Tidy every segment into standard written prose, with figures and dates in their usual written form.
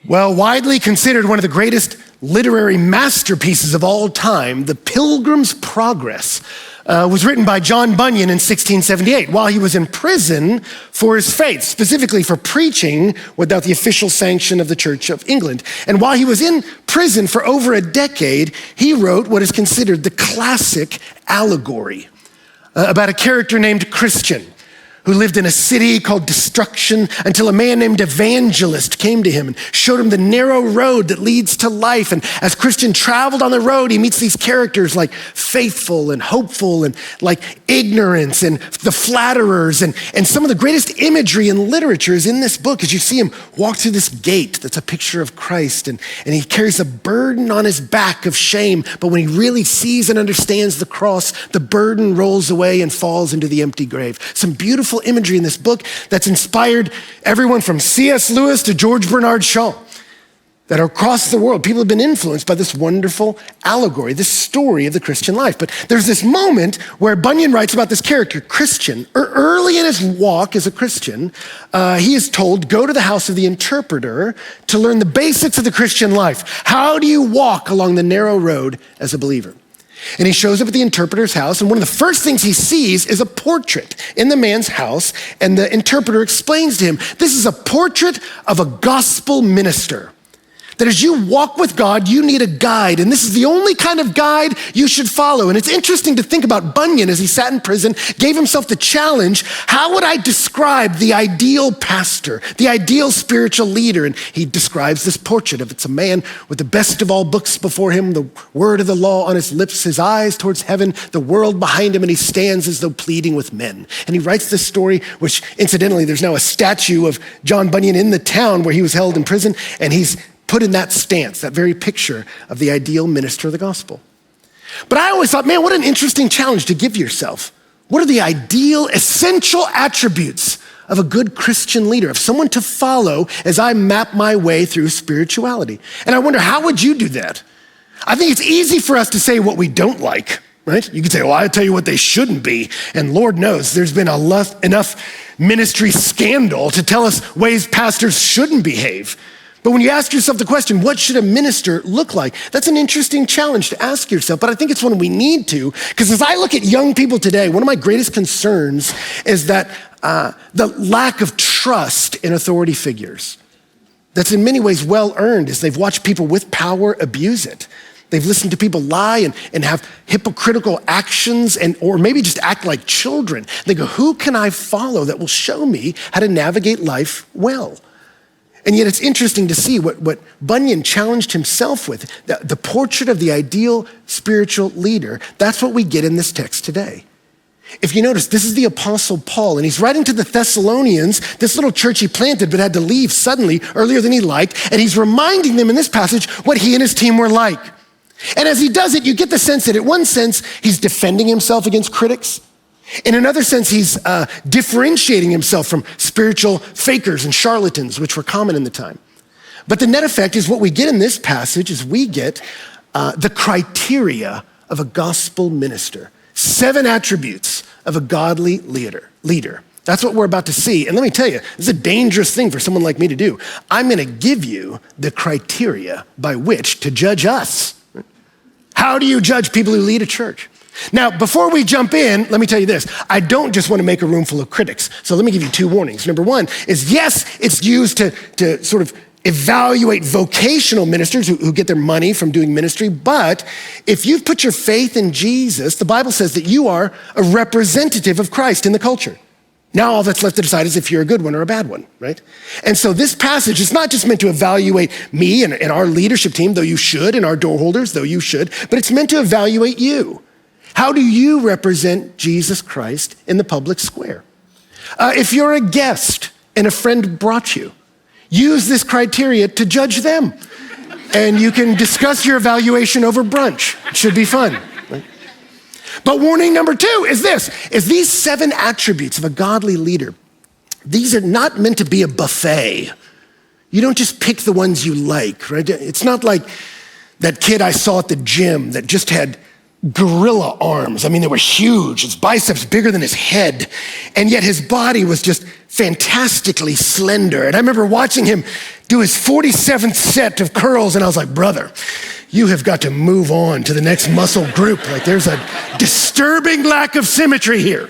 Well, widely considered one of the greatest literary masterpieces of all time, The Pilgrim's Progress was written by John Bunyan in 1678 while he was in prison for his faith, specifically for preaching without the official sanction of the Church of England. And while he was in prison for over a decade, he wrote what is considered the classic allegory about a character named Christian who lived in a city called Destruction until a man named Evangelist came to him and showed him the narrow road that leads to life. And as Christian traveled on the road, he meets these characters like Faithful and Hopeful and like Ignorance and the Flatterers. And some of the greatest imagery in literature is in this book as you see him walk through this gate that's a picture of Christ. And he carries a burden on his back of shame. But when he really sees and understands the cross, the burden rolls away and falls into the empty grave. Some beautiful imagery in this book that's inspired everyone from C.S. Lewis to George Bernard Shaw, that across the world, people have been influenced by this wonderful allegory, this story of the Christian life. But there's this moment where Bunyan writes about this character, Christian. Early in his walk as a Christian, he is told, go to the house of the interpreter to learn the basics of the Christian life. How do you walk along the narrow road as a believer? And he shows up at the interpreter's house, and one of the first things he sees is a portrait in the man's house, and the interpreter explains to him, this is a portrait of a gospel minister. That as you walk with God, you need a guide, and this is the only kind of guide you should follow. And it's interesting to think about Bunyan as he sat in prison, gave himself the challenge, how would I describe the ideal pastor, the ideal spiritual leader? And he describes this portrait of it's a man with the best of all books before him, the word of the law on his lips, his eyes towards heaven, the world behind him, and he stands as though pleading with men. And he writes this story, which incidentally, there's now a statue of John Bunyan in the town where he was held in prison, and he's put in that stance, that very picture of the ideal minister of the gospel. But I always thought, man, what an interesting challenge to give yourself. What are the ideal, essential attributes of a good Christian leader, of someone to follow as I map my way through spirituality? And I wonder, how would you do that? I think it's easy for us to say what we don't like, right? You can say, well, I'll tell you what they shouldn't be. And Lord knows there's been enough ministry scandal to tell us ways pastors shouldn't behave. But when you ask yourself the question, what should a minister look like? That's an interesting challenge to ask yourself, but I think it's one we need to, because as I look at young people today, one of my greatest concerns is that the lack of trust in authority figures. That's in many ways well earned as they've watched people with power abuse it. They've listened to people lie and have hypocritical actions or maybe just act like children. They go, who can I follow that will show me how to navigate life well? And yet it's interesting to see what Bunyan challenged himself with, the portrait of the ideal spiritual leader. That's what we get in this text today. If you notice, this is the Apostle Paul, and he's writing to the Thessalonians, this little church he planted but had to leave suddenly earlier than he liked, and he's reminding them in this passage what he and his team were like. And as he does it, you get the sense that in one sense, he's defending himself against critics. In another sense, he's differentiating himself from spiritual fakers and charlatans, which were common in the time. But the net effect is what we get in this passage is we get the criteria of a gospel minister. 7 attributes of a godly leader. That's what we're about to see. And let me tell you, this is a dangerous thing for someone like me to do. I'm gonna give you the criteria by which to judge us. How do you judge people who lead a church? Now, before we jump in, let me tell you this. I don't just want to make a room full of critics. So let me give you 2 warnings. Number 1 is, yes, it's used to sort of evaluate vocational ministers who get their money from doing ministry. But if you've put your faith in Jesus, the Bible says that you are a representative of Christ in the culture. Now all that's left to decide is if you're a good one or a bad one, right? And so this passage is not just meant to evaluate me and our leadership team, though you should, and our door holders, though you should, but it's meant to evaluate you. How do you represent Jesus Christ in the public square? If you're a guest and a friend brought you, use this criteria to judge them. And you can discuss your evaluation over brunch. It should be fun. Right? But warning number 2 is this, is these 7 attributes of a godly leader, these are not meant to be a buffet. You don't just pick the ones you like, right? It's not like that kid I saw at the gym that just had gorilla arms. I mean, they were huge. His biceps bigger than his head. And yet his body was just fantastically slender. And I remember watching him do his 47th set of curls, and I was like, brother, you have got to move on to the next muscle group. Like, there's a disturbing lack of symmetry here.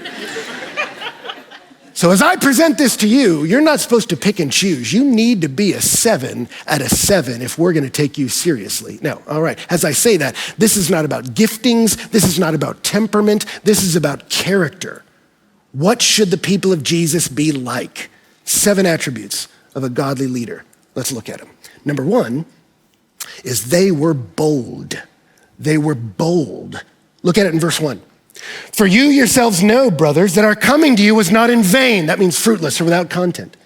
So as I present this to you, you're not supposed to pick and choose. You need to be a 7 out of 7 if we're going to take you seriously. Now, all right, as I say that, this is not about giftings. This is not about temperament. This is about character. What should the people of Jesus be like? 7 attributes of a godly leader. Let's look at them. Number 1 is they were bold. They were bold. Look at it in verse 1. For you yourselves know, brothers, that our coming to you was not in vain. That means fruitless or without content.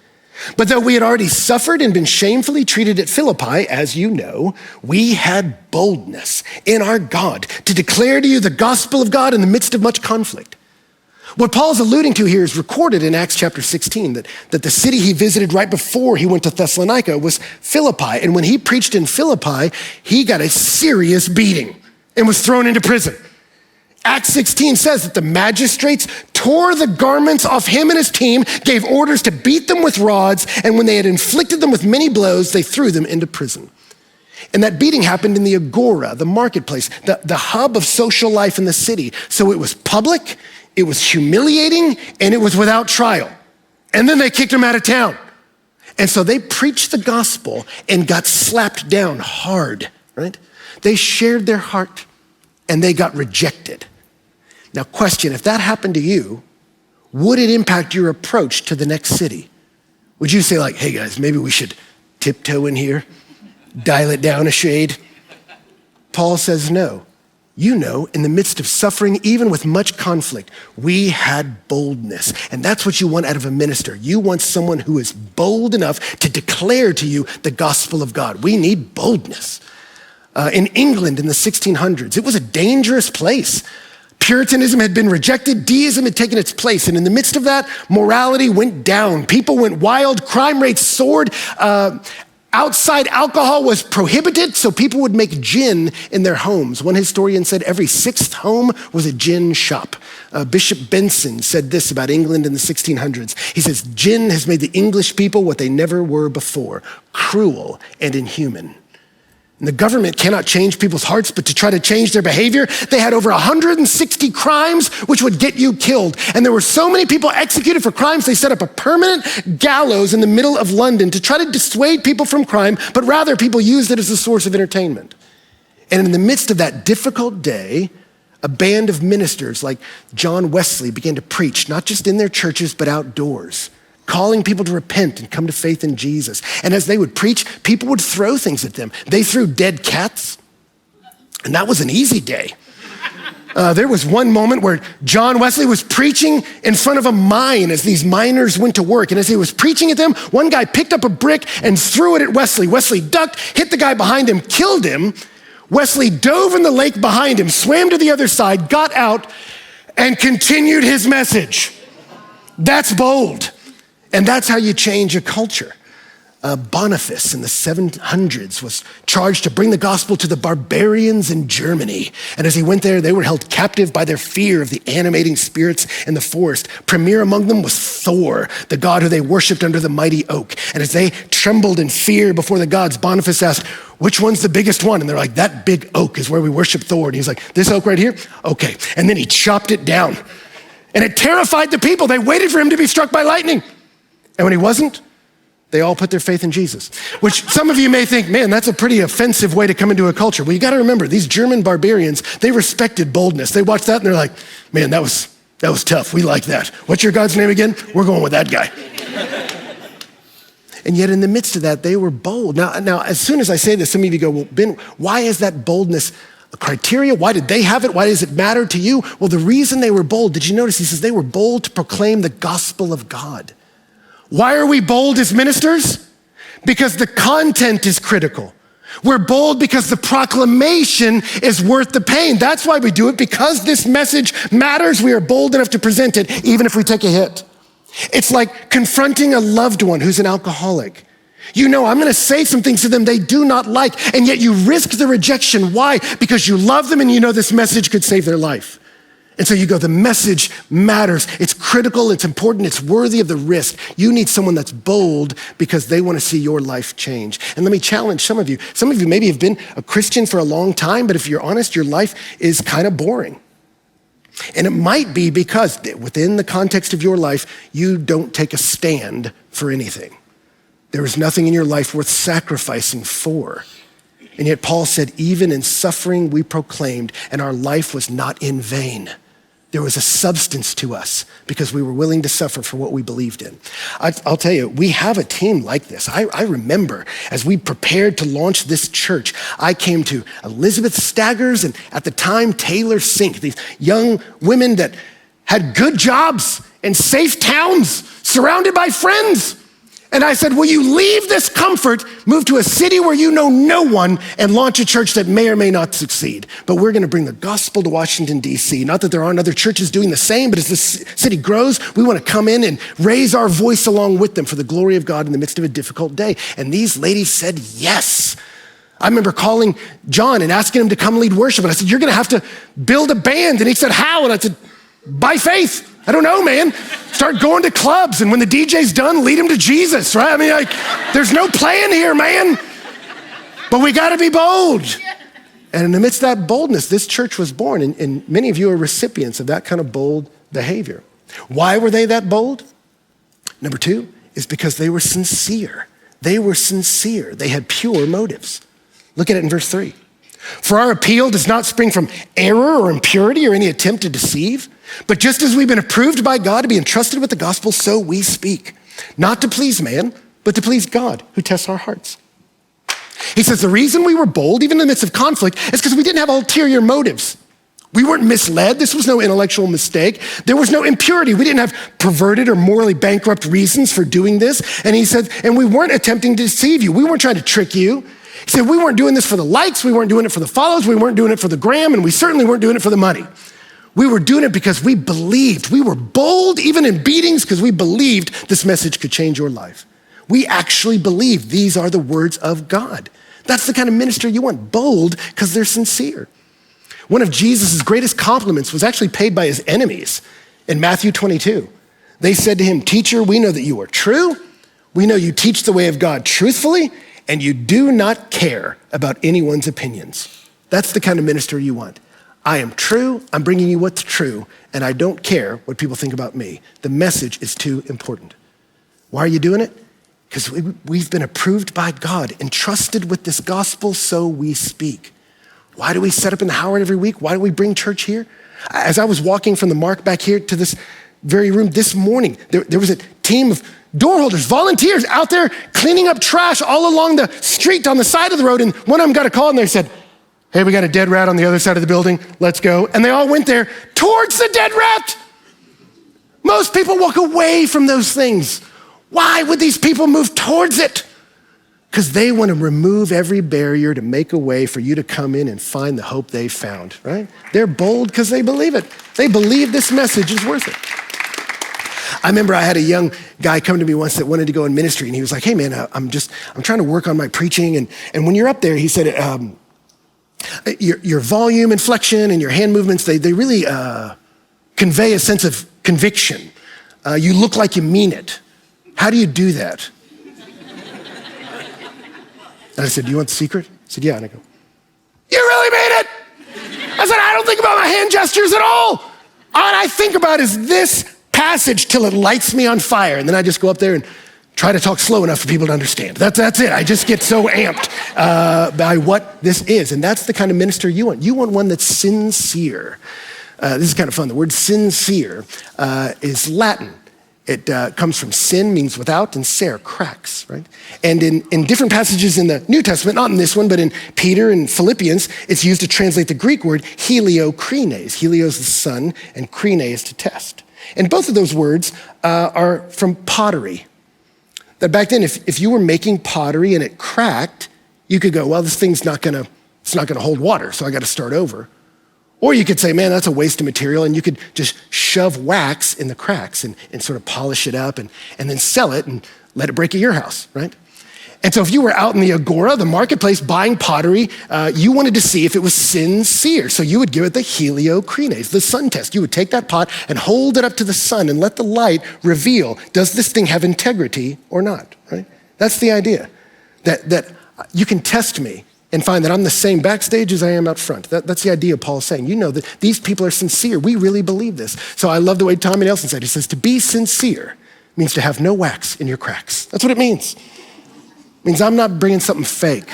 But though we had already suffered and been shamefully treated at Philippi, as you know, we had boldness in our God to declare to you the gospel of God in the midst of much conflict. What Paul's alluding to here is recorded in Acts chapter 16, that the city he visited right before he went to Thessalonica was Philippi. And when he preached in Philippi, he got a serious beating and was thrown into prison. Acts 16 says that the magistrates tore the garments off him and his team, gave orders to beat them with rods, and when they had inflicted them with many blows, they threw them into prison. And that beating happened in the agora, the marketplace, the hub of social life in the city. So it was public, it was humiliating, and it was without trial. And then they kicked him out of town. And so they preached the gospel and got slapped down hard, right? They shared their heart and they got rejected. Now, question, if that happened to you, would it impact your approach to the next city? Would you say like, hey guys, maybe we should tiptoe in here, dial it down a shade? Paul says no. You know, in the midst of suffering, even with much conflict, we had boldness. And that's what you want out of a minister. You want someone who is bold enough to declare to you the gospel of God. We need boldness. In England in the 1600s, it was a dangerous place. Puritanism had been rejected, deism had taken its place, and in the midst of that, morality went down. People went wild, crime rates soared. Outside alcohol was prohibited, so people would make gin in their homes. One historian said every 6th home was a gin shop. Bishop Benson said this about England in the 1600s. He says, gin has made the English people what they never were before, cruel and inhuman. And the government cannot change people's hearts, but to try to change their behavior, they had over 160 crimes which would get you killed. And there were so many people executed for crimes, they set up a permanent gallows in the middle of London to try to dissuade people from crime, but rather people used it as a source of entertainment. And in the midst of that difficult day, a band of ministers like John Wesley began to preach, not just in their churches, but outdoors, calling people to repent and come to faith in Jesus. And as they would preach, people would throw things at them. They threw dead cats, and that was an easy day. There was one moment where John Wesley was preaching in front of a mine as these miners went to work. And as he was preaching at them, one guy picked up a brick and threw it at Wesley. Wesley ducked, hit the guy behind him, killed him. Wesley dove in the lake behind him, swam to the other side, got out, and continued his message. That's bold. And that's how you change a culture. Boniface in the 700s was charged to bring the gospel to the barbarians in Germany. And as he went there, they were held captive by their fear of the animating spirits in the forest. Premier among them was Thor, the god who they worshiped under the mighty oak. And as they trembled in fear before the gods, Boniface asked, which one's the biggest one? And they're like, that big oak is where we worship Thor. And he's like, this oak right here? Okay. And then he chopped it down. And it terrified the people. They waited for him to be struck by lightning. And when he wasn't, they all put their faith in Jesus, which some of you may think, man, that's a pretty offensive way to come into a culture. Well, you got to remember, these German barbarians, they respected boldness. They watched that and they're like, man, that was tough. We like that. What's your God's name again? We're going with that guy. And yet in the midst of that, they were bold. Now, as soon as I say this, some of you go, well, Ben, why is that boldness a criteria? Why did they have it? Why does it matter to you? Well, the reason they were bold, did you notice? He says they were bold to proclaim the gospel of God. Why are we bold as ministers? Because the content is critical. We're bold because the proclamation is worth the pain. That's why we do it, because this message matters. We are bold enough to present it, even if we take a hit. It's like confronting a loved one who's an alcoholic. You know, I'm gonna say some things to them they do not like, and yet you risk the rejection. Why? Because you love them and you know this message could save their life. And so you go, the message matters. It's critical. critical, it's important, it's worthy of the risk. You need someone that's bold because they want to see your life change. And let me challenge some of you. Some of you maybe have been a Christian for a long time, but if you're honest, your life is kind of boring. And it might be because within the context of your life, you don't take a stand for anything. There is nothing in your life worth sacrificing for. And yet Paul said, even in suffering we proclaimed, and our life was not in vain. There was a substance to us because we were willing to suffer for what we believed in. I'll tell you, we have a team like this. I remember as we prepared to launch this church, I came to Elizabeth Staggers and at the time Taylor Sink, these young women that had good jobs in safe towns, surrounded by friends. And I said, will you leave this comfort, move to a city where you know no one, and launch a church that may or may not succeed? But we're gonna bring the gospel to Washington, D.C. Not that there aren't other churches doing the same, but as the city grows, we wanna come in and raise our voice along with them for the glory of God in the midst of a difficult day. And these ladies said yes. I remember calling John and asking him to come lead worship. And I said, you're gonna have to build a band. And he said, how? And I said, by faith. I don't know, man. Start going to clubs, and when the DJ's done, lead him to Jesus, right? I mean, there's no plan here, man. But we gotta be bold. And in the midst of that boldness, this church was born, and many of you are recipients of that kind of bold behavior. Why were they that bold? Number two is because they were sincere. They were sincere. They had pure motives. Look at it in verse 3. For our appeal does not spring from error or impurity or any attempt to deceive, but just as we've been approved by God to be entrusted with the gospel, so we speak, not to please man, but to please God who tests our hearts. He says the reason we were bold, even in the midst of conflict, is because we didn't have ulterior motives. We weren't misled. This was no intellectual mistake. There was no impurity. We didn't have perverted or morally bankrupt reasons for doing this. And he said, and we weren't attempting to deceive you. We weren't trying to trick you. He said, we weren't doing this for the likes. We weren't doing it for the follows. We weren't doing it for the gram. And we certainly weren't doing it for the money. We were doing it because we believed. We were bold even in beatings because we believed this message could change your life. We actually believe these are the words of God. That's the kind of minister you want, bold because they're sincere. One of Jesus' greatest compliments was actually paid by his enemies in Matthew 22. They said to him, teacher, we know that you are true. We know you teach the way of God truthfully, and you do not care about anyone's opinions. That's the kind of minister you want. I am true, I'm bringing you what's true, and I don't care what people think about me. The message is too important. Why are you doing it? Because we've been approved by God, entrusted with this gospel, so we speak. Why do we set up in the Howard every week? Why do we bring church here? As I was walking from the Mark back here to this very room this morning, there was a team of door holders, volunteers out there cleaning up trash all along the street on the side of the road, and one of them got a call and they said, hey, we got a dead rat on the other side of the building, let's go. And they all went there towards the dead rat. Most people walk away from those things. Why would these people move towards it? Because they want to remove every barrier to make a way for you to come in and find the hope they found, right? They're bold because they believe it. They believe this message is worth it. I remember I had a young guy come to me once that wanted to go in ministry, and he was like, hey man, I'm trying to work on my preaching. And when you're up there, he said, your volume, inflection, and your hand movements, they really convey a sense of conviction. You look like you mean it. How do you do that? And I said, do you want the secret? He said, yeah. And I go, you really mean it? I said, I don't think about my hand gestures at all. All I think about is this passage till it lights me on fire. And then I just go up there and try to talk slow enough for people to understand. That's it. I just get so amped by what this is. And that's the kind of minister you want. You want one that's sincere. This is kind of fun. The word sincere is Latin. It comes from sin, means without, and ser, cracks, right? And in different passages in the New Testament, not in this one, but in Peter and Philippians, it's used to translate the Greek word heliokrines. Helio is the sun, and krine is to test. And both of those words are from pottery. That back then, if you were making pottery and it cracked, you could go, well, this thing's not gonna hold water, so I gotta start over. Or you could say, man, that's a waste of material, and you could just shove wax in the cracks and sort of polish it up and then sell it and let it break at your house, right? And so if you were out in the agora, the marketplace, buying pottery, you wanted to see if it was sincere. So you would give it the heliocrines, the sun test. You would take that pot and hold it up to the sun and let the light reveal, does this thing have integrity or not, right? That's the idea, that you can test me and find that I'm the same backstage as I am out front. That's the idea Paul's saying. You know that these people are sincere. We really believe this. So I love the way Tommy Nelson said, he says, to be sincere means to have no wax in your cracks. That's what it means. It means I'm not bringing something fake.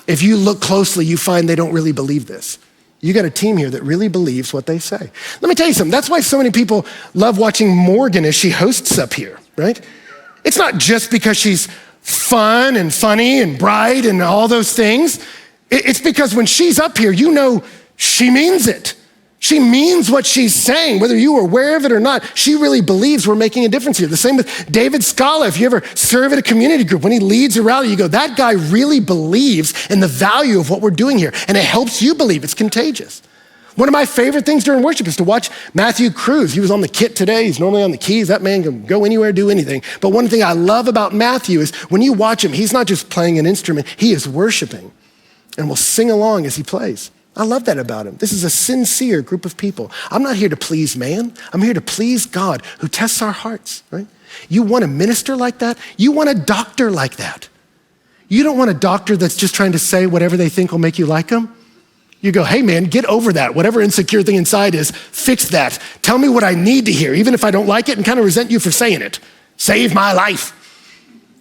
If you look closely, you find they don't really believe this. You got a team here that really believes what they say. Let me tell you something. That's why so many people love watching Morgan as she hosts up here, right? It's not just because she's fun and funny and bright and all those things. It's because when she's up here, you know she means it. She means what she's saying, whether you are aware of it or not. She really believes we're making a difference here. The same with David Scala. If you ever serve at a community group, when he leads a rally, you go, that guy really believes in the value of what we're doing here. And it helps you believe. It's contagious. One of my favorite things during worship is to watch Matthew Cruz. He was on the kit today. He's normally on the keys. That man can go anywhere, do anything. But one thing I love about Matthew is when you watch him, he's not just playing an instrument, he is worshiping and will sing along as he plays. I love that about him. This is a sincere group of people. I'm not here to please man. I'm here to please God who tests our hearts, right? You want a minister like that? You want a doctor like that. You don't want a doctor that's just trying to say whatever they think will make you like them. You go, hey man, get over that. Whatever insecure thing inside is, fix that. Tell me what I need to hear, even if I don't like it and kind of resent you for saying it. Save my life.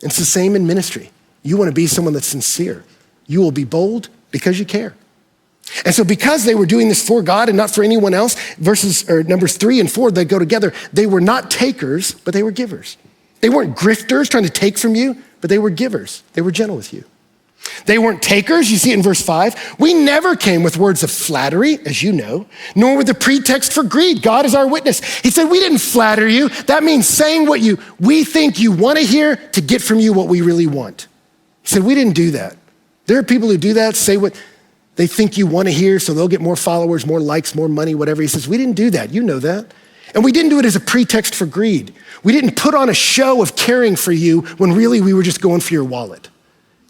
It's the same in ministry. You want to be someone that's sincere. You will be bold because you care. And so because they were doing this for God and not for anyone else, numbers 3 and 4, they go together. They were not takers, but they were givers. They weren't grifters trying to take from you, but they were givers. They were gentle with you. They weren't takers. You see it in verse 5. We never came with words of flattery, as you know, nor with a pretext for greed. God is our witness. He said, we didn't flatter you. That means saying what we think you want to hear to get from you what we really want. He said, we didn't do that. There are people who do that, say what they think you want to hear so they'll get more followers, more likes, more money, whatever. He says, we didn't do that. You know that. And we didn't do it as a pretext for greed. We didn't put on a show of caring for you when really we were just going for your wallet.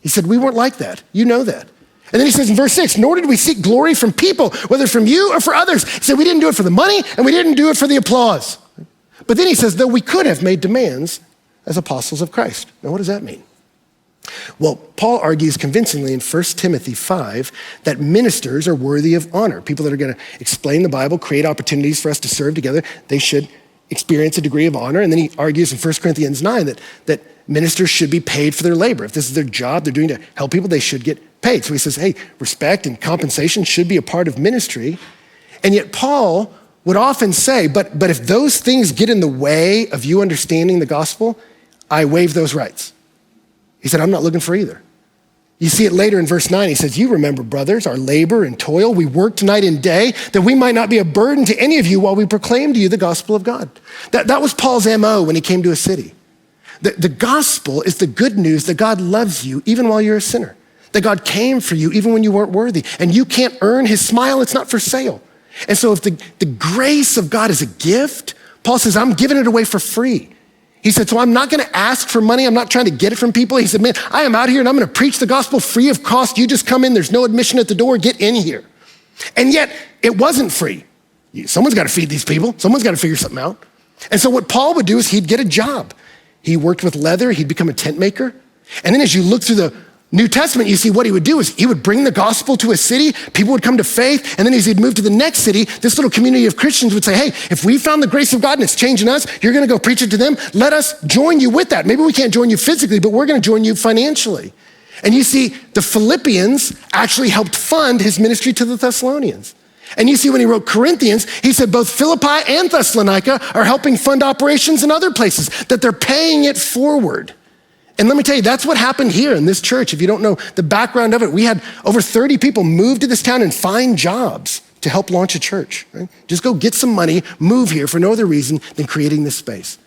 He said, we weren't like that. You know that. And then he says in verse 6, nor did we seek glory from people, whether from you or for others. He said, we didn't do it for the money and we didn't do it for the applause. But then he says, though we could have made demands as apostles of Christ. Now, what does that mean? Well, Paul argues convincingly in 1 Timothy 5 that ministers are worthy of honor. People that are going to explain the Bible, create opportunities for us to serve together, they should experience a degree of honor. And then he argues in 1 Corinthians 9 that ministers should be paid for their labor. If this is their job, they're doing to help people, they should get paid. So he says, hey, respect and compensation should be a part of ministry. And yet Paul would often say, but if those things get in the way of you understanding the gospel, I waive those rights. He said, I'm not looking for either. You see it later in verse 9. He says, you remember, brothers, our labor and toil. We worked night and day that we might not be a burden to any of you while we proclaim to you the gospel of God. That was Paul's MO when he came to a city. The gospel is the good news that God loves you even while you're a sinner. That God came for you even when you weren't worthy. And you can't earn his smile. It's not for sale. And so if the grace of God is a gift, Paul says, I'm giving it away for free. He said, so I'm not going to ask for money. I'm not trying to get it from people. He said, man, I am out here and I'm going to preach the gospel free of cost. You just come in. There's no admission at the door. Get in here. And yet it wasn't free. Someone's got to feed these people. Someone's got to figure something out. And so what Paul would do is he'd get a job. He worked with leather. He'd become a tent maker. And then as you look through the New Testament, you see what he would do is he would bring the gospel to a city, people would come to faith, and then as he'd move to the next city, this little community of Christians would say, hey, if we found the grace of God and it's changing us, you're gonna go preach it to them, let us join you with that. Maybe we can't join you physically, but we're gonna join you financially. And you see, the Philippians actually helped fund his ministry to the Thessalonians. And you see when he wrote Corinthians, he said both Philippi and Thessalonica are helping fund operations in other places, that they're paying it forward. And let me tell you, that's what happened here in this church. If you don't know the background of it, we had over 30 people move to this town and find jobs to help launch a church. Right? Just go get some money, move here for no other reason than creating this space.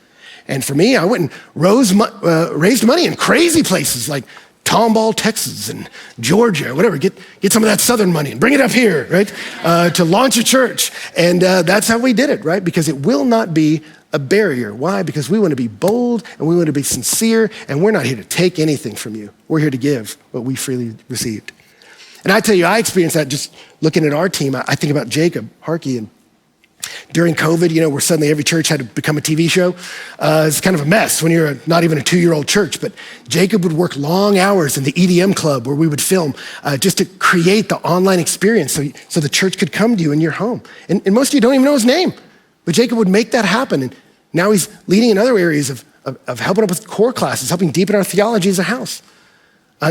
And for me, I went and raised money in crazy places like Tomball, Texas, and Georgia, whatever. Get some of that southern money and bring it up here, right? To launch a church. And that's how we did it, right? Because it will not be a barrier. Why? Because we want to be bold and we want to be sincere, and we're not here to take anything from you. We're here to give what we freely received. And I tell you, I experienced that just looking at our team. I think about Jacob Harkey, and during COVID, where suddenly every church had to become a TV show. It's kind of a mess when you're not even a 2-year-old church. But Jacob would work long hours in the EDM club where we would film just to create the online experience so the church could come to you in your home. And most of you don't even know his name. But Jacob would make that happen. And now he's leading in other areas of helping up with core classes, helping deepen our theology as a house.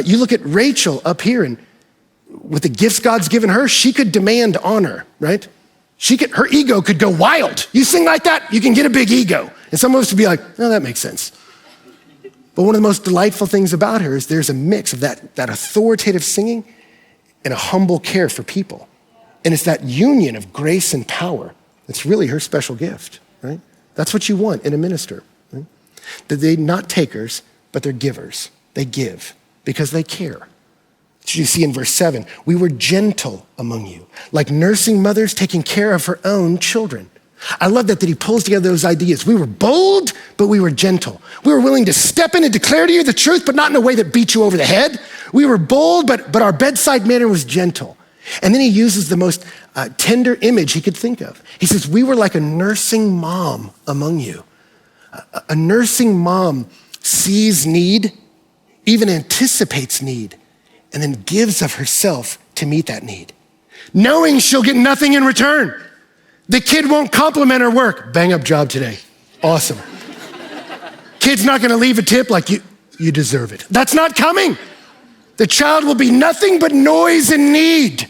You look at Rachel up here, and with the gifts God's given her, she could demand honor, right? Her ego could go wild. You sing like that, you can get a big ego. And some of us would be like, no, that makes sense. But one of the most delightful things about her is there's a mix of that authoritative singing and a humble care for people. And it's that union of grace and power that's really her special gift, right? That's what you want in a minister, right? That they're not takers, but they're givers. They give because they care. You see in verse 7, we were gentle among you, like nursing mothers taking care of her own children. I love that he pulls together those ideas. We were bold, but we were gentle. We were willing to step in and declare to you the truth, but not in a way that beat you over the head. We were bold, but our bedside manner was gentle. And then he uses the most tender image he could think of. He says, we were like a nursing mom among you. A nursing mom sees need, even anticipates need, and then gives of herself to meet that need, knowing she'll get nothing in return. The kid won't compliment her work. Bang up job today. Awesome. Kid's not gonna leave a tip like you deserve it. That's not coming. The child will be nothing but noise and need.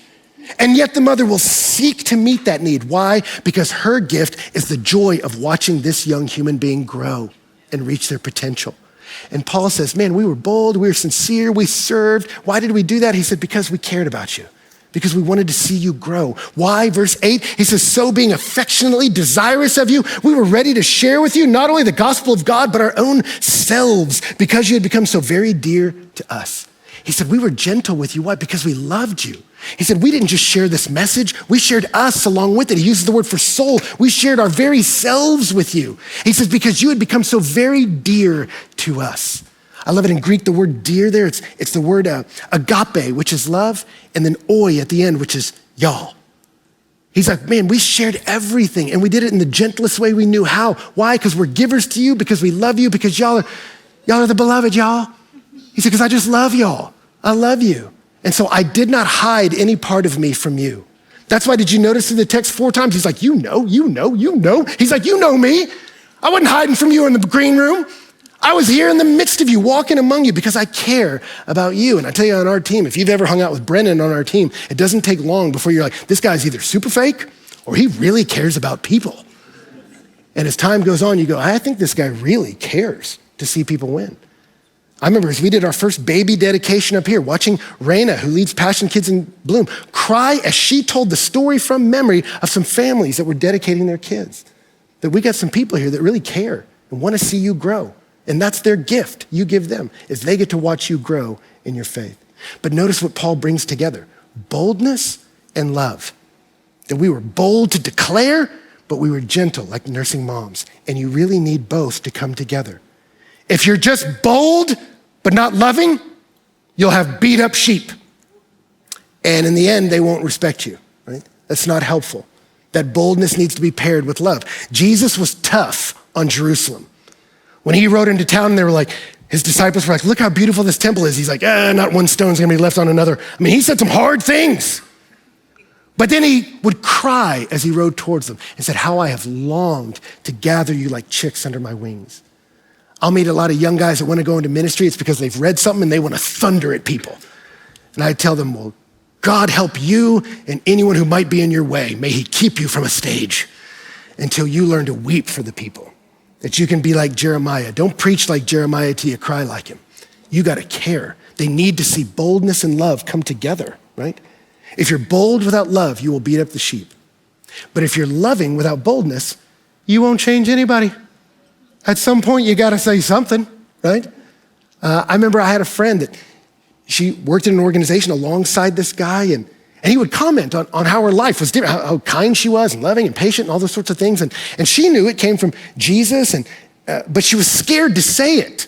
And yet the mother will seek to meet that need. Why? Because her gift is the joy of watching this young human being grow and reach their potential. And Paul says, man, we were bold, we were sincere, we served. Why did we do that? He said, because we cared about you, because we wanted to see you grow. Why? Verse 8, he says, so being affectionately desirous of you, we were ready to share with you not only the gospel of God, but our own selves, because you had become so very dear to us. He said, we were gentle with you. Why? Because we loved you. He said, we didn't just share this message, we shared us along with it. He uses the word for soul. We shared our very selves with you. He says, because you had become so very dear to us. I love it in Greek, the word dear there, it's the word agape, which is love, and then oi at the end, which is y'all. He's like, man, we shared everything, and we did it in the gentlest way we knew how. Why? Because we're givers to you, because we love you, because y'all are the beloved, y'all. He said, because I just love y'all. I love you. And so I did not hide any part of me from you. That's why, did you notice in the text 4 times, he's like, you know. He's like, you know me. I wasn't hiding from you in the green room. I was here in the midst of you, walking among you because I care about you. And I tell you, on our team, if you've ever hung out with Brennan on our team, it doesn't take long before you're like, this guy's either super fake or he really cares about people. And as time goes on, you go, I think this guy really cares to see people win. I remember as we did our first baby dedication up here, watching Raina, who leads Passion Kids in Bloom, cry as she told the story from memory of some families that were dedicating their kids. That we got some people here that really care and want to see you grow. And that's their gift you give them, is they get to watch you grow in your faith. But notice what Paul brings together: boldness and love. That we were bold to declare, but we were gentle like nursing moms. And you really need both to come together. If you're just bold, but not loving, you'll have beat up sheep. And in the end, they won't respect you, right? That's not helpful. That boldness needs to be paired with love. Jesus was tough on Jerusalem. When he rode into town, they were like, his disciples were like, look how beautiful this temple is. He's like, not one stone's gonna be left on another. I mean, he said some hard things. But then he would cry as he rode towards them and said, how I have longed to gather you like chicks under my wings. I'll meet a lot of young guys that want to go into ministry. It's because they've read something and they want to thunder at people. And I tell them, well, God help you and anyone who might be in your way. May he keep you from a stage until you learn to weep for the people. That you can be like Jeremiah. Don't preach like Jeremiah till you cry like him. You got to care. They need to see boldness and love come together, right? If you're bold without love, you will beat up the sheep. But if you're loving without boldness, you won't change anybody. At some point, you got to say something, right? I remember I had a friend that she worked in an organization alongside this guy, and And he would comment on how her life was different, how kind she was and loving and patient and all those sorts of things. And she knew it came from Jesus, but she was scared to say it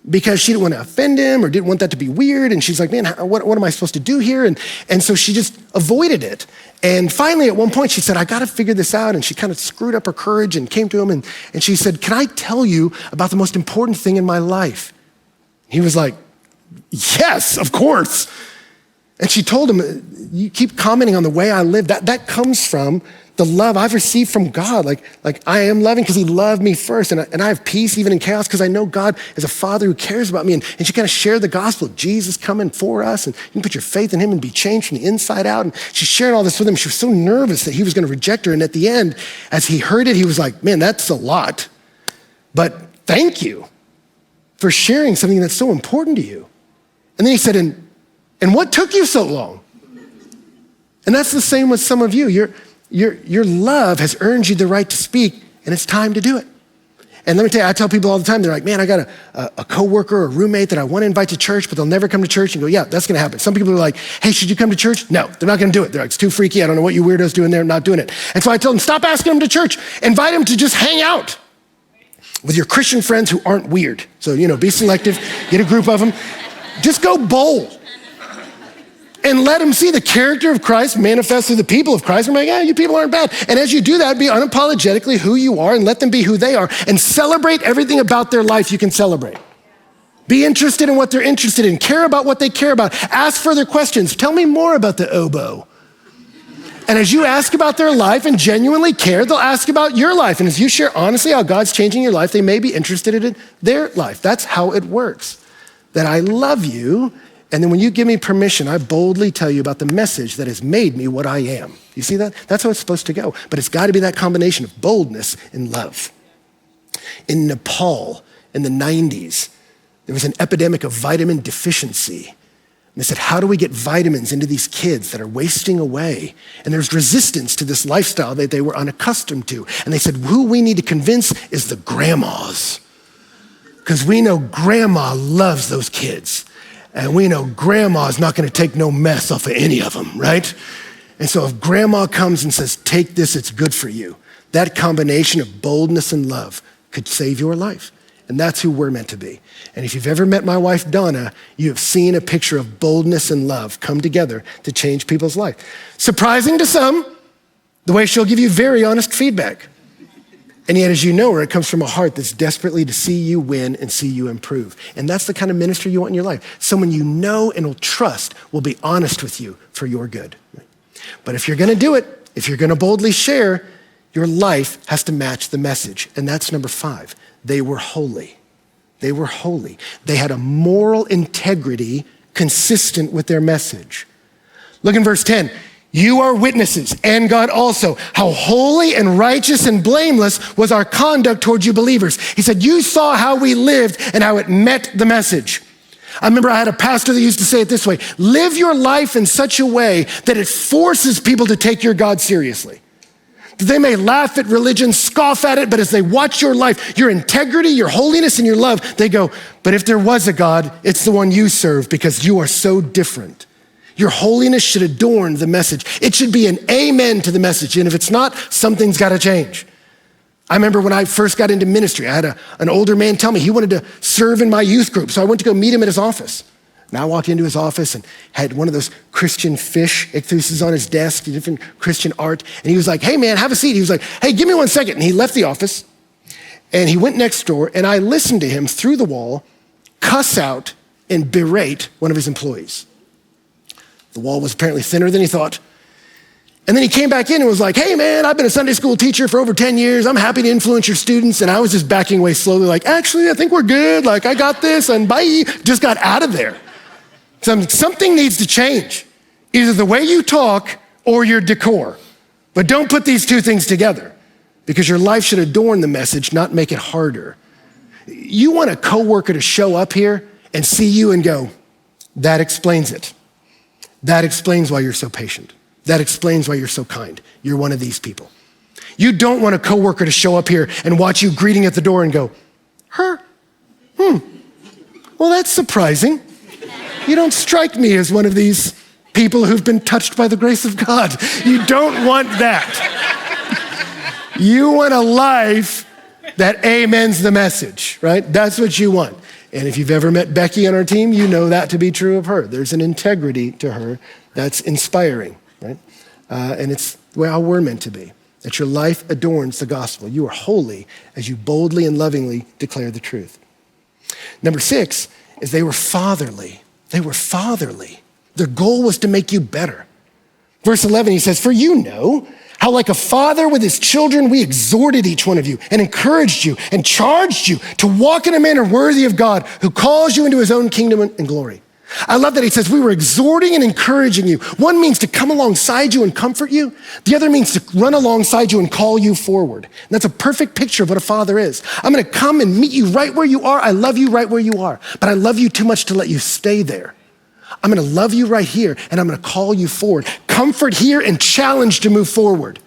because she didn't want to offend him or didn't want that to be weird. And she's like, man, what am I supposed to do here? And so she just avoided it. And finally, at one point, she said, I got to figure this out. And she kind of screwed up her courage and came to him. And she said, can I tell you about the most important thing in my life? He was like, yes, of course. And she told him, you keep commenting on the way I live. That comes from the love I've received from God. Like I am loving because he loved me first. And I have peace even in chaos because I know God is a father who cares about me. And she kind of shared the gospel of Jesus coming for us. And you can put your faith in him and be changed from the inside out. And she shared all this with him. She was so nervous that he was going to reject her. And at the end, as he heard it, he was like, man, that's a lot. But thank you for sharing something that's so important to you. And then he said, and what took you so long? And that's the same with some of you. Your love has earned you the right to speak, and it's time to do it. And let me tell you, I tell people all the time, they're like, man, I got a coworker or a roommate that I want to invite to church, but they'll never come to church. And go, yeah, that's going to happen. Some people are like, hey, should you come to church? No, they're not going to do it. They're like, it's too freaky. I don't know what you weirdos doing there. I'm not doing it. And so I tell them, stop asking them to church. Invite them to just hang out with your Christian friends who aren't weird. So, be selective, get a group of them. Just go bowl. And let them see the character of Christ manifest through the people of Christ. I'm like, you people aren't bad. And as you do that, be unapologetically who you are and let them be who they are and celebrate everything about their life you can celebrate. Be interested in what they're interested in. Care about what they care about. Ask further questions. Tell me more about the oboe. And as you ask about their life and genuinely care, they'll ask about your life. And as you share honestly how God's changing your life, they may be interested in their life. That's how it works. That I love you. And then when you give me permission, I boldly tell you about the message that has made me what I am. You see that? That's how it's supposed to go. But it's got to be that combination of boldness and love. In Nepal in the 90s, there was an epidemic of vitamin deficiency. And they said, how do we get vitamins into these kids that are wasting away? And there's resistance to this lifestyle that they were unaccustomed to. And they said, who we need to convince is the grandmas. Because we know grandma loves those kids. And we know grandma's not gonna take no mess off of any of them, right? And so if grandma comes and says, take this, it's good for you, that combination of boldness and love could save your life. And that's who we're meant to be. And if you've ever met my wife, Donna, you have seen a picture of boldness and love come together to change people's life. Surprising to some, the way she'll give you very honest feedback. And yet, as you know her, it comes from a heart that's desperately to see you win and see you improve. And that's the kind of minister you want in your life. Someone you know and will trust will be honest with you for your good. But if you're gonna do it, if you're gonna boldly share, your life has to match the message. And that's number 5. They were holy. They were holy. They had a moral integrity consistent with their message. Look in verse 10. You are witnesses, and God also, how holy and righteous and blameless was our conduct towards you believers. He said, you saw how we lived and how it met the message. I remember I had a pastor that used to say it this way, live your life in such a way that it forces people to take your God seriously. They may laugh at religion, scoff at it, but as they watch your life, your integrity, your holiness, and your love, they go, but if there was a God, it's the one you serve because you are so different. Your holiness should adorn the message. It should be an amen to the message. And if it's not, something's got to change. I remember when I first got into ministry, I had an older man tell me he wanted to serve in my youth group. So I went to go meet him at his office. And I walked into his office and had one of those Christian fish ichthyosis on his desk, different Christian art. And he was like, hey man, have a seat. He was like, hey, give me 1 second. And he left the office and he went next door and I listened to him through the wall, cuss out and berate one of his employees. The wall was apparently thinner than he thought. And then he came back in and was like, hey man, I've been a Sunday school teacher for over 10 years. I'm happy to influence your students. And I was just backing away slowly like, actually, I think we're good. Like I got this and bye. Just got out of there. Something needs to change. Either the way you talk or your decor. But don't put these two things together because your life should adorn the message, not make it harder. You want a coworker to show up here and see you and go, that explains it. That explains why you're so patient. That explains why you're so kind. You're one of these people. You don't want a coworker to show up here and watch you greeting at the door and go, her? Well, that's surprising. You don't strike me as one of these people who've been touched by the grace of God. You don't want that. You want a life that amens the message, right? That's what you want. And if you've ever met Becky on our team, you know that to be true of her. There's an integrity to her that's inspiring, right? And it's how we're meant to be, that your life adorns the gospel. You are holy as you boldly and lovingly declare the truth. Number 6 is they were fatherly. They were fatherly. Their goal was to make you better. Verse 11, he says, "For you know how like a father with his children, we exhorted each one of you and encouraged you and charged you to walk in a manner worthy of God who calls you into his own kingdom and glory." I love that he says we were exhorting and encouraging you. One means to come alongside you and comfort you. The other means to run alongside you and call you forward. And that's a perfect picture of what a father is. I'm gonna come and meet you right where you are. I love you right where you are, but I love you too much to let you stay there. I'm gonna love you right here and I'm gonna call you forward. Comfort here and challenge to move forward.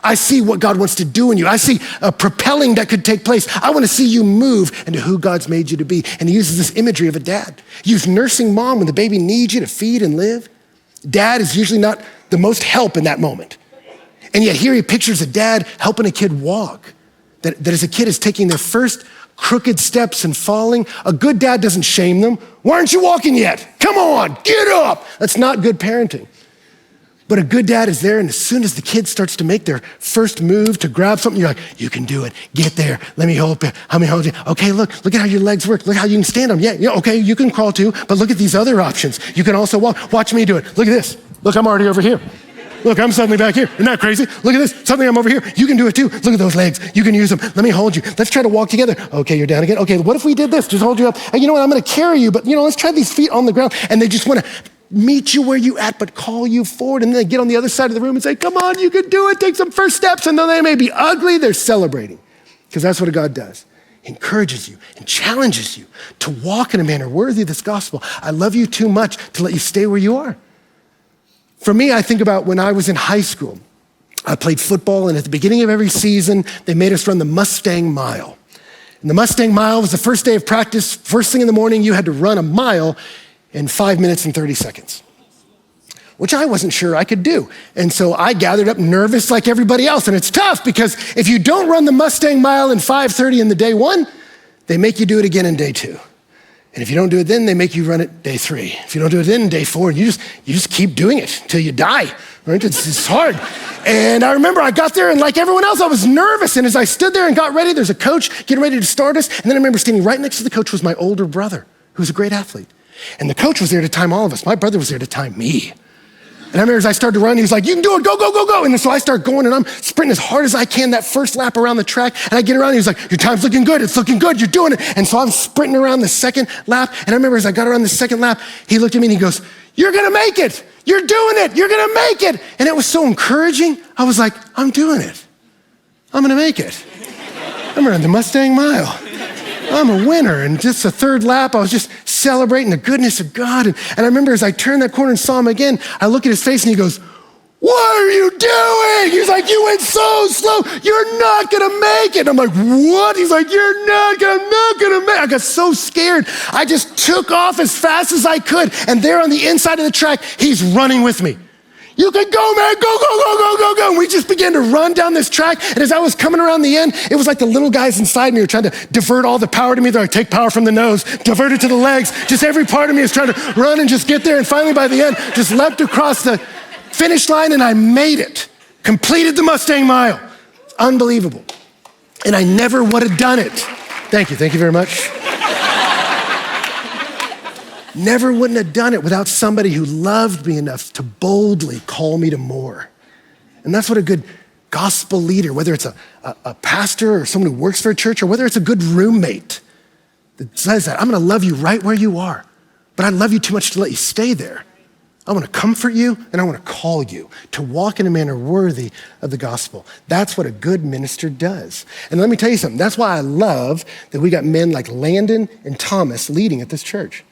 I see what God wants to do in you. I see a propelling that could take place. I want to see you move into who God's made you to be. And he uses this imagery of a dad. He uses nursing mom when the baby needs you to feed and live. Dad is usually not the most help in that moment. And yet here he pictures a dad helping a kid walk. That as a kid is taking their first crooked steps and falling, a good dad doesn't shame them. "Why aren't you walking yet? Come on, get up." That's not good parenting. But a good dad is there, and as soon as the kid starts to make their first move to grab something, you're like, "You can do it. Get there. Let me hold you. Let me hold you. Okay, look at how your legs work. Look how you can stand them. Yeah, okay, you can crawl too, but look at these other options. You can also walk. Watch me do it. Look at this. Look, I'm already over here. Look, I'm suddenly back here. Isn't that crazy? Look at this. Suddenly I'm over here. You can do it too. Look at those legs. You can use them. Let me hold you. Let's try to walk together. Okay, you're down again. Okay, what if we did this? Just hold you up. And you know what? I'm going to carry you, but let's try these feet on the ground." And they just want to meet you where you at, but call you forward. And then they get on the other side of the room and say, "Come on, you can do it. Take some first steps." And though they may be ugly, they're celebrating, because that's what a God does. He encourages you and challenges you to walk in a manner worthy of this gospel. I love you too much to let you stay where you are. For me, I think about when I was in high school. I played football, and at the beginning of every season, they made us run the Mustang Mile. And the Mustang Mile was the first day of practice. First thing in the morning, you had to run a mile in 5 minutes and 30 seconds, which I wasn't sure I could do. And so I gathered up nervous like everybody else. And it's tough because if you don't run the Mustang Mile in 5:30 in the day 1, they make you do it again in day 2. And if you don't do it then, they make you run it day 3. If you don't do it then, in day 4, you just keep doing it till you die, right? It's hard. And I remember I got there, and like everyone else, I was nervous. And as I stood there and got ready, there's a coach getting ready to start us. And then I remember standing right next to the coach was my older brother, who was a great athlete. And the coach was there to time all of us. My brother was there to time me. And I remember as I started to run, he was like, "You can do it, go, go, go, go." And so I start going, and I'm sprinting as hard as I can that first lap around the track. And I get around, and he's like, "Your time's looking good. It's looking good. You're doing it." And so I'm sprinting around the second lap. And I remember as I got around the second lap, he looked at me and he goes, "You're gonna make it. You're doing it. You're gonna make it." And it was so encouraging. I was like, "I'm doing it. I'm gonna make it. I'm running the Mustang Mile. I'm a winner." And just the third lap, I was just celebrating the goodness of God. And I remember as I turned that corner and saw him again, I look at his face and he goes, "What are you doing?" He's like, "You went so slow. You're not gonna make it." And I'm like, "What?" He's like, I'm not gonna make it. I got so scared. I just took off as fast as I could. And there on the inside of the track, he's running with me. "You can go, man, go, go, go, go, go, go." And we just began to run down this track. And as I was coming around the end, it was like the little guys inside me were trying to divert all the power to me. They're like, "Take power from the nose, divert it to the legs." Just every part of me is trying to run and just get there. And finally by the end, just leapt across the finish line and I made it. Completed the Mustang Mile. Unbelievable. And I never would have done it. Thank you very much. Never wouldn't have done it without somebody who loved me enough to boldly call me to more. And that's what a good gospel leader, whether it's a pastor or someone who works for a church, or whether it's a good roommate that says that, "I'm gonna love you right where you are, but I love you too much to let you stay there. I wanna comfort you and I wanna call you to walk in a manner worthy of the gospel." That's what a good minister does. And let me tell you something, that's why I love that we got men like Landon and Thomas leading at this church.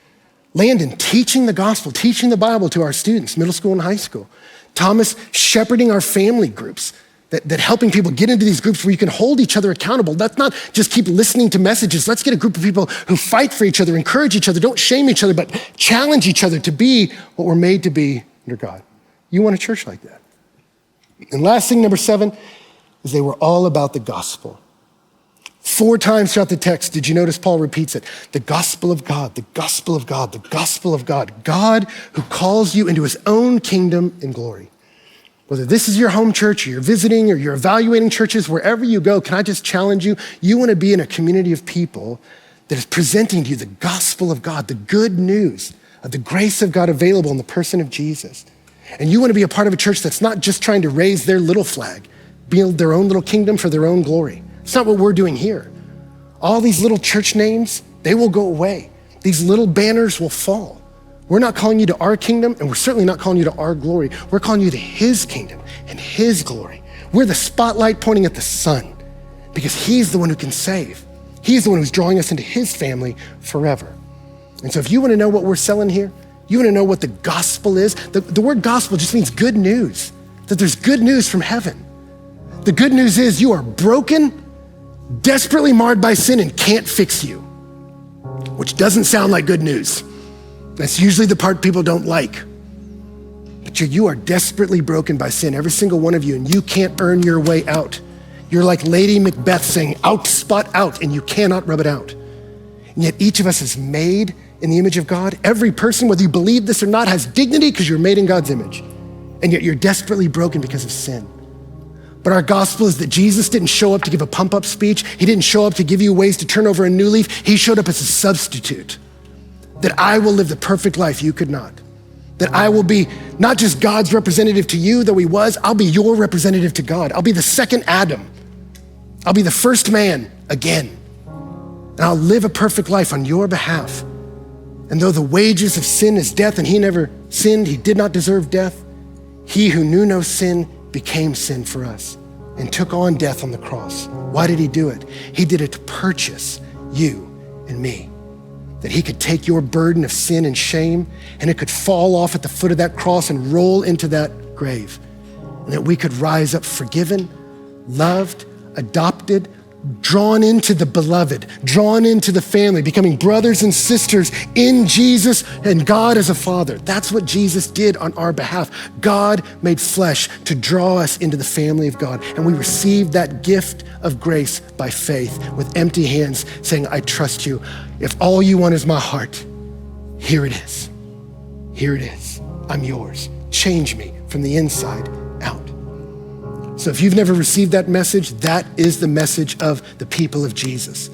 Landon teaching the gospel, teaching the Bible to our students, middle school and high school. Thomas shepherding our family groups, that helping people get into these groups where you can hold each other accountable. Let's not just keep listening to messages. Let's get a group of people who fight for each other, encourage each other, don't shame each other, but challenge each other to be what we're made to be under God. You want a church like that. And last thing, number 7, is they were all about the gospel. 4 times throughout the text, did you notice Paul repeats it? The gospel of God, the gospel of God, the gospel of God. God who calls you into his own kingdom and glory. Whether this is your home church or you're visiting or you're evaluating churches, wherever you go, can I just challenge you? You want to be in a community of people that is presenting to you the gospel of God, the good news of the grace of God available in the person of Jesus. And you want to be a part of a church that's not just trying to raise their little flag, build their own little kingdom for their own glory. It's not what we're doing here. All these little church names, they will go away. These little banners will fall. We're not calling you to our kingdom, and we're certainly not calling you to our glory. We're calling you to his kingdom and his glory. We're the spotlight pointing at the Son because he's the one who can save. He's the one who's drawing us into his family forever. And so if you want to know what we're selling here, you want to know what the gospel is, the word gospel just means good news, that there's good news from heaven. The good news is you are broken, desperately marred by sin, and can't fix you, which doesn't sound like good news. That's usually the part people don't like. But you are desperately broken by sin, every single one of you, and you can't earn your way out. You're like Lady Macbeth saying, out, spot out, and you cannot rub it out. And yet each of us is made in the image of God. Every person, whether you believe this or not, has dignity because you're made in God's image. And yet you're desperately broken because of sin. But our gospel is that Jesus didn't show up to give a pump-up speech. He didn't show up to give you ways to turn over a new leaf. He showed up as a substitute. That I will live the perfect life you could not. That I will be not just God's representative to you, though he was, I'll be your representative to God. I'll be the second Adam. I'll be the first man again. And I'll live a perfect life on your behalf. And though the wages of sin is death, and he never sinned, he did not deserve death, he who knew no sin became sin for us and took on death on the cross. Why did he do it? He did it to purchase you and me. That he could take your burden of sin and shame and it could fall off at the foot of that cross and roll into that grave. And that we could rise up forgiven, loved, adopted, drawn into the beloved, drawn into the family, becoming brothers and sisters in Jesus and God as a father. That's what Jesus did on our behalf. God made flesh to draw us into the family of God. And we received that gift of grace by faith with empty hands saying, I trust you. If all you want is my heart, here it is. Here it is. I'm yours. Change me from the inside out. So if you've never received that message, that is the message of the people of Jesus.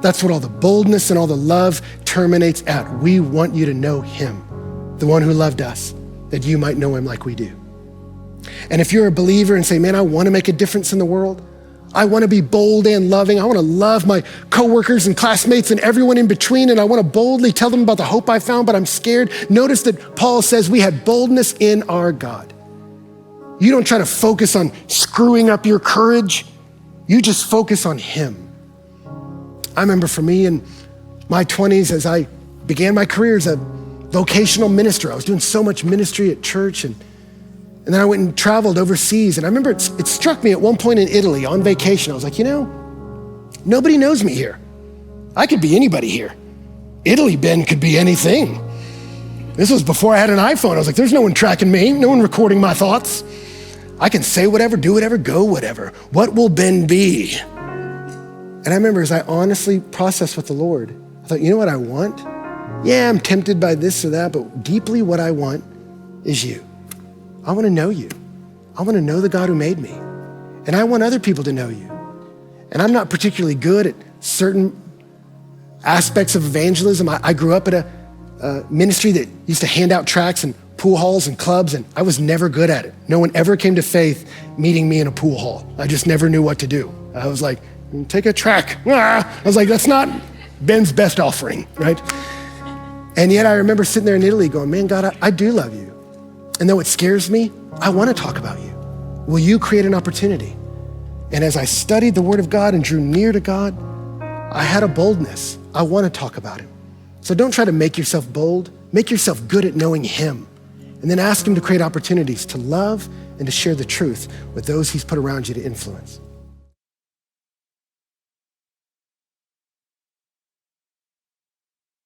That's what all the boldness and all the love terminates at. We want you to know him, the one who loved us, that you might know him like we do. And if you're a believer and say, man, I want to make a difference in the world. I want to be bold and loving. I want to love my coworkers and classmates and everyone in between. And I want to boldly tell them about the hope I found, but I'm scared. Notice that Paul says we had boldness in our God. You don't try to focus on screwing up your courage. You just focus on him. I remember for me in my 20s, as I began my career as a vocational minister, I was doing so much ministry at church and then I went and traveled overseas. And I remember it struck me at one point in Italy on vacation. I was like, nobody knows me here. I could be anybody here. Italy, Ben, could be anything. This was before I had an iPhone. I was like, there's no one tracking me, no one recording my thoughts. I can say whatever, do whatever, go whatever. What will Ben be? And I remember as I honestly processed with the Lord, I thought, you know what I want? Yeah, I'm tempted by this or that, but deeply what I want is you. I want to know you. I want to know the God who made me. And I want other people to know you. And I'm not particularly good at certain aspects of evangelism. I grew up at a ministry that used to hand out tracts and pool halls and clubs, and I was never good at it. No one ever came to faith meeting me in a pool hall. I just never knew what to do. I was like, take a track. I was like, that's not Ben's best offering, right? And yet I remember sitting there in Italy going, man, God, I do love you. And though it scares me, I want to talk about you. Will you create an opportunity? And as I studied the word of God and drew near to God, I had a boldness. I want to talk about him. So don't try to make yourself bold. Make yourself good at knowing him. And then ask him to create opportunities to love and to share the truth with those he's put around you to influence.